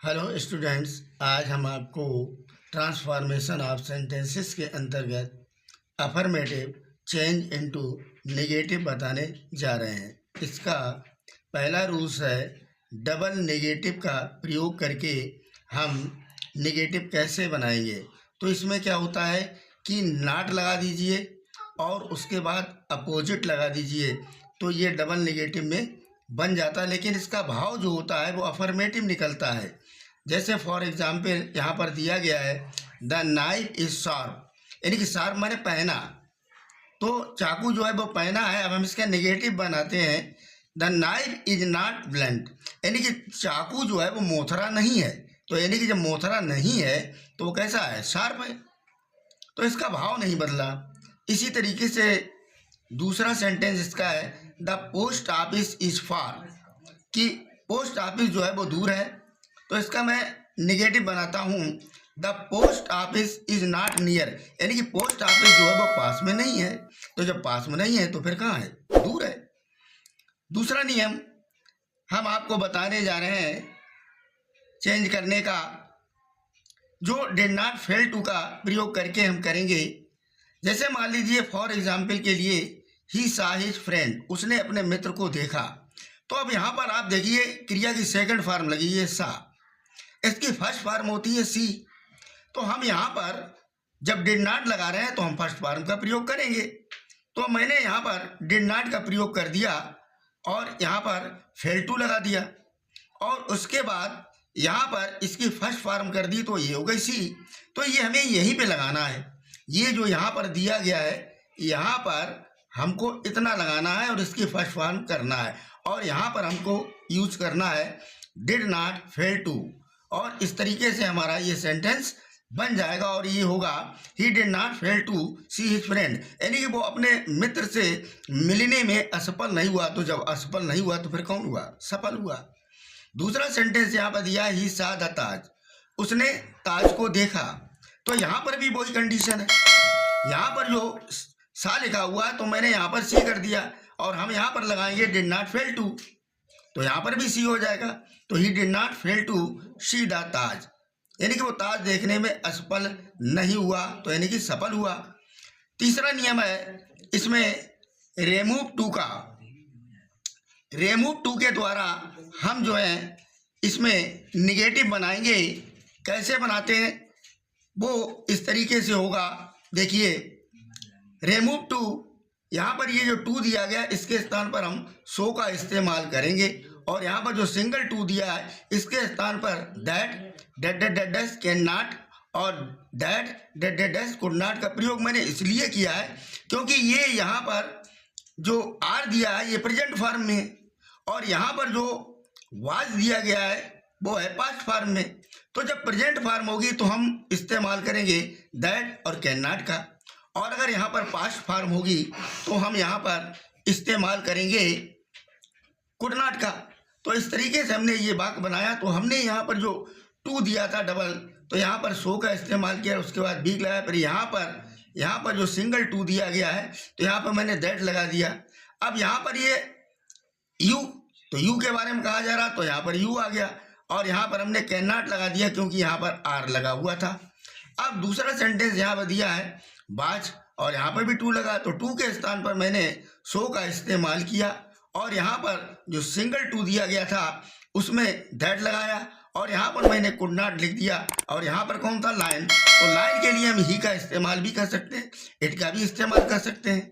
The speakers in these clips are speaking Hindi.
हेलो स्टूडेंट्स, आज हम आपको ट्रांसफॉर्मेशन ऑफ सेंटेंसेस के अंतर्गत अफर्मेटिव चेंज इनटू नेगेटिव बताने जा रहे हैं। इसका पहला रूल्स है डबल नेगेटिव का प्रयोग करके हम नेगेटिव कैसे बनाएंगे। तो इसमें क्या होता है कि नॉट लगा दीजिए और उसके बाद अपोजिट लगा दीजिए, तो ये डबल नेगेटिव में बन जाता है। लेकिन इसका भाव जो होता है वो अफर्मेटिव निकलता है। जैसे फॉर एग्जाम्पल यहाँ पर दिया गया है द नाइफ इज शार्प, यानी कि शार्प माने पहना, तो चाकू जो है वो पहना है। अब हम इसका नेगेटिव बनाते हैं the knife is not blunt, यानी कि चाकू जो है वो मोथरा नहीं है। तो यानी कि जब मोथरा नहीं है तो वो कैसा है, शार्प है। तो इसका भाव नहीं बदला। इसी तरीके से दूसरा सेंटेंस इसका है the post office is far, कि पोस्ट ऑफिस जो है वो दूर है। तो इसका मैं निगेटिव बनाता हूँ the post office is not near, यानी कि पोस्ट ऑफिस जो है वो पास में नहीं है। तो जब पास में नहीं है तो फिर कहाँ है, दूर है। दूसरा नियम हम आपको बताने जा रहे हैं चेंज करने का, जो डिड नॉट फेल टू का प्रयोग करके हम करेंगे। जैसे मान लीजिए फॉर एग्जाम्पल के लिए ही सा हिज फ्रेंड, उसने अपने मित्र को देखा। तो अब यहाँ पर आप देखिए क्रिया की सेकंड फॉर्म लगी है सा, इसकी फर्स्ट फॉर्म होती है सी। तो हम यहाँ पर जब डिड नॉट लगा रहे हैं तो हम फर्स्ट फॉर्म का प्रयोग करेंगे। तो मैंने यहाँ पर डिड नॉट का प्रयोग कर दिया और यहाँ पर फेल टू लगा दिया और उसके बाद यहाँ पर इसकी फर्स्ट फॉर्म कर दी, तो ये हो गई सी। तो ये हमें यहीं पे लगाना है। ये जो यहाँ पर दिया गया है यहाँ पर हमको इतना लगाना है और इसकी फर्स्ट फॉर्म करना है, और यहाँ पर हमको यूज करना है डिड नॉट फेल टू, और इस तरीके से हमारा ये सेंटेंस बन जाएगा। और ये होगा he did not fail to see his friend, यानी कि वो अपने मित्र से मिलने में असफल नहीं हुआ। तो जब असफल नहीं हुआ तो फिर कौन हुआ, सफल हुआ। दूसरा सेंटेंस यहाँ पर दिया ही सा द ताज, उसने ताज को देखा। तो यहाँ पर भी वही कंडीशन है। यहाँ पर जो सा लिखा हुआ है तो मैंने यहाँ पर सी कर दिया और हम यहाँ पर लगाएंगे डिड नॉट फेल टू, तो यहाँ पर भी सी हो जाएगा। तो he did not fail to see the Taj, यानी कि वो ताज देखने में असफल नहीं हुआ, तो यानी कि सफल हुआ। तीसरा नियम है इसमें रिमूव टू का। रिमूव टू के द्वारा हम जो है इसमें निगेटिव बनाएंगे। कैसे बनाते हैं वो इस तरीके से होगा। देखिए रिमूव टू, यहाँ पर ये जो टू दिया गया इसके स्थान पर हम सो का इस्तेमाल करेंगे, और यहाँ पर जो सिंगल टू दिया है इसके स्थान पर दैट डैट कैन नॉट और दैट डैट कुड नॉट का प्रयोग मैंने इसलिए किया है क्योंकि ये यहाँ पर जो आर दिया है ये प्रेजेंट फॉर्म में, और यहाँ पर जो वाज दिया गया है वो है पास्ट फॉर्म में। तो जब प्रेजेंट फॉर्म होगी तो हम इस्तेमाल करेंगे दैट और कैन नॉट का, और अगर यहाँ पर पास्ट फॉर्म होगी तो हम यहाँ पर इस्तेमाल करेंगे कुड नॉट का। तो इस तरीके से हमने ये वाक्य बनाया। तो हमने यहाँ पर जो टू दिया था डबल, तो यहाँ पर सो का इस्तेमाल किया, उसके बाद बीग लगाया। फिर यहाँ पर जो सिंगल टू दिया गया है तो यहाँ पर मैंने दैट लगा दिया। अब यहाँ पर ये यू, तो यू के बारे में कहा जा रहा तो यहाँ पर यू आ गया, और यहाँ पर हमने कैन नॉट लगा दिया क्योंकि यहाँ पर आर लगा हुआ था। अब दूसरा सेंटेंस यहाँ पर दिया है बाज, और यहाँ पर भी टू लगा, तो टू के स्थान पर मैंने सो का इस्तेमाल किया, और यहाँ पर जो सिंगल टू दिया गया था उसमें दैट लगाया, और यहाँ पर मैंने कुड नॉट लिख दिया, और यहाँ पर कौन था, लाइन। तो लाइन के लिए हम ही का इस्तेमाल भी कर सकते हैं, इट का भी इस्तेमाल कर सकते हैं।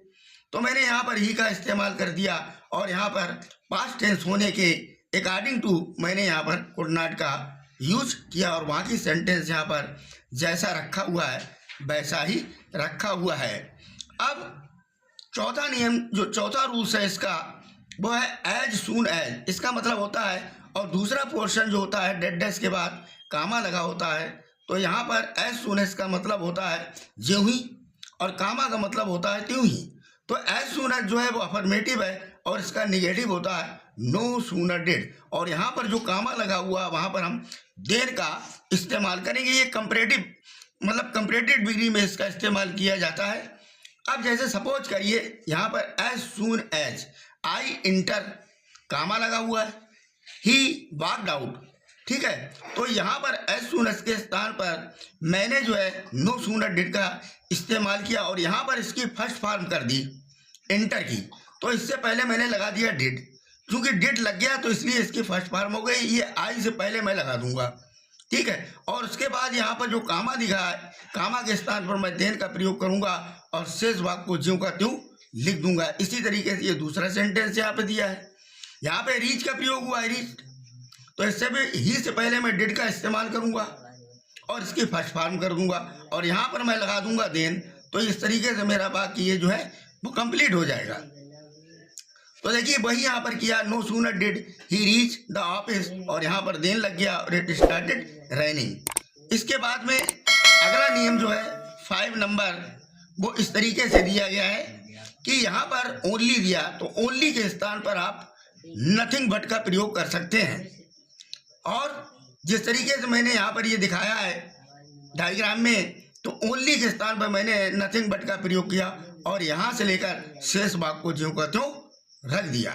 तो मैंने यहाँ पर ही का इस्तेमाल कर दिया, और यहाँ पर पास्ट टेंस होने के अकॉर्डिंग टू मैंने यहाँ पर कुड नॉट का यूज किया, और वहाँ की सेंटेंस यहाँ पर जैसा रखा हुआ है वैसा ही रखा हुआ है। अब चौथा नियम, जो चौथा रूल्स है इसका, वो है एज सून एज। इसका मतलब होता है, और दूसरा पोर्शन जो होता है डेड डैश के बाद कामा लगा होता है, तो यहाँ पर एज सून एज का मतलब होता है ज्यों ही, और कामा का मतलब होता है त्यों ही। तो एज सून एज जो है वो अफर्मेटिव है, और इसका निगेटिव होता है नो सूनर डिड, और यहाँ पर जो कामा लगा हुआ वहाँ पर हम देर का इस्तेमाल करेंगे। ये कंपैरेटिव मतलब कंपैरेटिव डिग्री में इसका इस्तेमाल किया जाता है। अब जैसे सपोज करिए यहाँ पर as soon as I enter, comma लगा हुआ है, ही वॉकड आउट, ठीक है। तो यहाँ पर एज सून एज के स्थान पर मैंने जो है नो सूनर डिड का इस्तेमाल किया और यहाँ पर इसकी फर्स्ट फॉर्म कर दी एंटर की। तो इससे पहले मैंने लगा दिया डिड, क्योंकि डिड लग गया तो इसलिए इसकी फर्स्ट फॉर्म हो गई। ये आई से पहले मैं लगा दूंगा, ठीक है। और उसके बाद यहाँ पर जो कामा दिखा है, कामा के स्थान पर मैं देन का प्रयोग करूंगा और शेष भाग को ज्यों का त्यों लिख दूंगा। इसी तरीके से ये दूसरा सेंटेंस यहाँ पे दिया है। यहाँ पे रीच का प्रयोग हुआ है, रीच, तो इससे भी ही से पहले मैं डिड का इस्तेमाल करूंगा और इसकी फर्स्ट फॉर्म कर दूंगा और यहाँ पर मैं लगा दूंगा देन। तो इस तरीके से मेरा वाक्य ये जो है वो कंप्लीट हो जाएगा। तो देखिए वही यहाँ पर किया, no sooner did he reach the office और यहाँ पर देन लग गया और इट स्टार्टेड रेनिंग। इसके बाद में अगला नियम जो है 5 नंबर, वो इस तरीके से दिया गया है कि यहाँ पर ओनली दिया तो ओनली के स्थान पर आप नथिंग बट का प्रयोग कर सकते हैं। और जिस तरीके से मैंने यहाँ पर ये दिखाया है डायग्राम में, तो ओनली के स्थान पर मैंने नथिंग बट का प्रयोग किया और यहाँ से लेकर शेष भाग को ज्यों का त्यों रख दिया।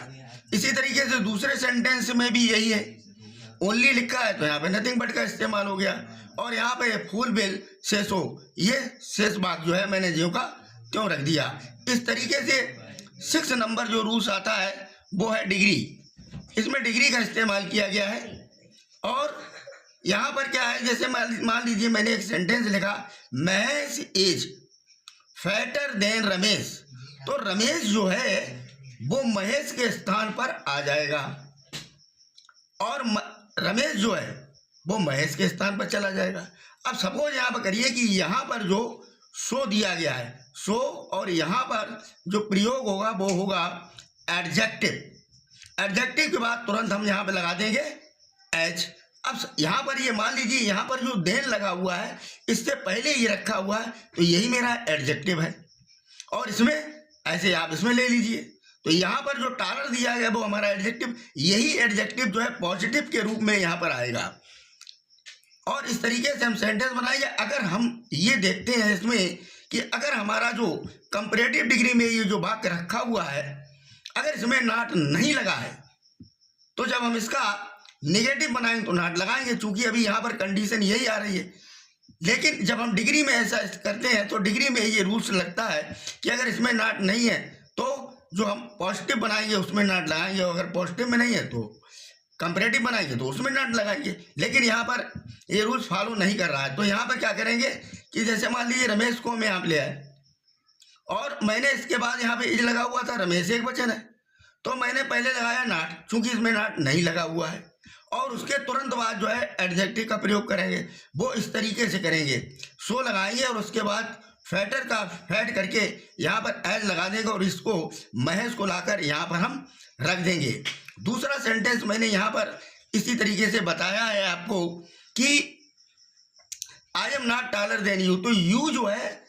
इसी तरीके से दूसरे सेंटेंस में भी यही है, ओनली लिखा है तो यहाँ पे नथिंग बट का इस्तेमाल हो गया और यहाँ पे फुल बिल शेषो, ये शेष भाग जो है मैंने ज्यों का त्यों रख दिया। इस तरीके से 6 नंबर जो रूल्स आता है वो है डिग्री, इसमें डिग्री का इस्तेमाल किया गया है। और यहाँ पर क्या है, जैसे मान लीजिए मैंने एक सेंटेंस लिखा, Mahesh is fatter than Ramesh, तो रमेश जो है वो महेश के स्थान पर आ जाएगा और रमेश जो है वो महेश के स्थान पर चला जाएगा। अब सपोज यहाँ पर करिए कि यहाँ पर जो सो दिया गया है, सो, और यहाँ पर जो प्रयोग होगा वो होगा एडजेक्टिव। एडजेक्टिव के बाद तुरंत हम यहाँ पे लगा देंगे एच। अब यहाँ पर ये मान लीजिए यहाँ पर जो देन लगा हुआ है इससे पहले ये रखा हुआ है तो यही मेरा एडजेक्टिव है और इसमें ऐसे आप इसमें ले लीजिए। तो यहाँ पर जो टालर दिया गया वो हमारा एडजेक्टिव, यही एडजेक्टिव जो है पॉजिटिव के रूप में यहाँ पर आएगा और इस तरीके से हम सेंटेंस बनाएंगे। अगर हम ये देखते हैं इसमें कि अगर हमारा जो कंपैरेटिव डिग्री में ये जो वाक्य रखा हुआ है, अगर इसमें नॉट नहीं लगा है तो जब हम इसका नेगेटिव बनाएंगे तो नॉट लगाएंगे, चूंकि अभी यहाँ पर कंडीशन यही आ रही है। लेकिन जब हम डिग्री में ऐसा करते हैं तो डिग्री में ये रूल्स लगता है कि अगर इसमें नॉट नहीं है तो जो हम पॉजिटिव बनाएंगे उसमें नॉट लगाएंगे, अगर पॉजिटिव में नहीं है तो कंपैरेटिव बनाएंगे तो उसमें नॉट लगाएंगे। लेकिन यहाँ पर ये रूल्स फॉलो नहीं कर रहा है तो यहाँ पर क्या करेंगे कि जैसे मान लीजिए रमेश को मैं यहाँ पे ले आए और मैंने इसके बाद यहाँ पे इज लगा हुआ था, रमेश एक वचन है तो मैंने पहले लगाया नॉट, चूंकि इसमें नॉट नहीं लगा हुआ है और उसके तुरंत बाद जो है एडजेक्टिव का प्रयोग करेंगे। वो इस तरीके से करेंगे, सो लगाएंगे और उसके बाद फैटर का फैट करके यहाँ पर एज लगा देंगे और इसको महेश को लाकर यहाँ पर हम रख देंगे। दूसरा सेंटेंस मैंने यहाँ पर इसी तरीके से बताया है आपको कि I am not taller than you, तो यू जो है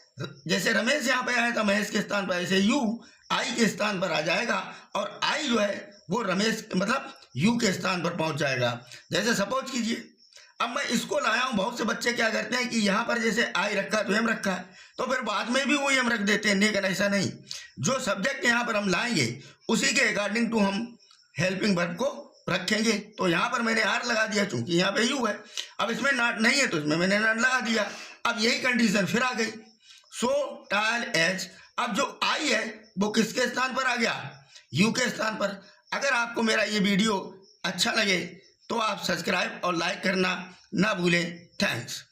जैसे रमेश यहाँ पे आया था महेश के स्थान पर, ऐसे यू आई के स्थान पर आ जाएगा और आई जो है वो रमेश मतलब यू के स्थान पर पहुंच जाएगा। जैसे सपोज कीजिए अब मैं इसको लाया हूँ, बहुत से बच्चे क्या करते हैं कि यहाँ पर जैसे आई रखा तो एम रखा है तो फिर बाद में भी वो एम रख देते हैं, लेकिन ऐसा नहीं, जो सब्जेक्ट यहाँ पर हम लाएंगे उसी के अकॉर्डिंग टू हम हेल्पिंग वर्ब को रखेंगे। तो यहाँ पर मैंने आर लगा दिया चूंकि यहाँ पे यू है, अब इसमें नॉट नहीं है तो इसमें मैंने नॉट लगा दिया। अब यही कंडीशन फिर आ गई, सो टाल एच, अब जो आई है वो किसके स्थान पर आ गया, यू के स्थान पर। अगर आपको मेरा ये वीडियो अच्छा लगे तो आप सब्सक्राइब और लाइक करना ना भूलें। थैंक्स।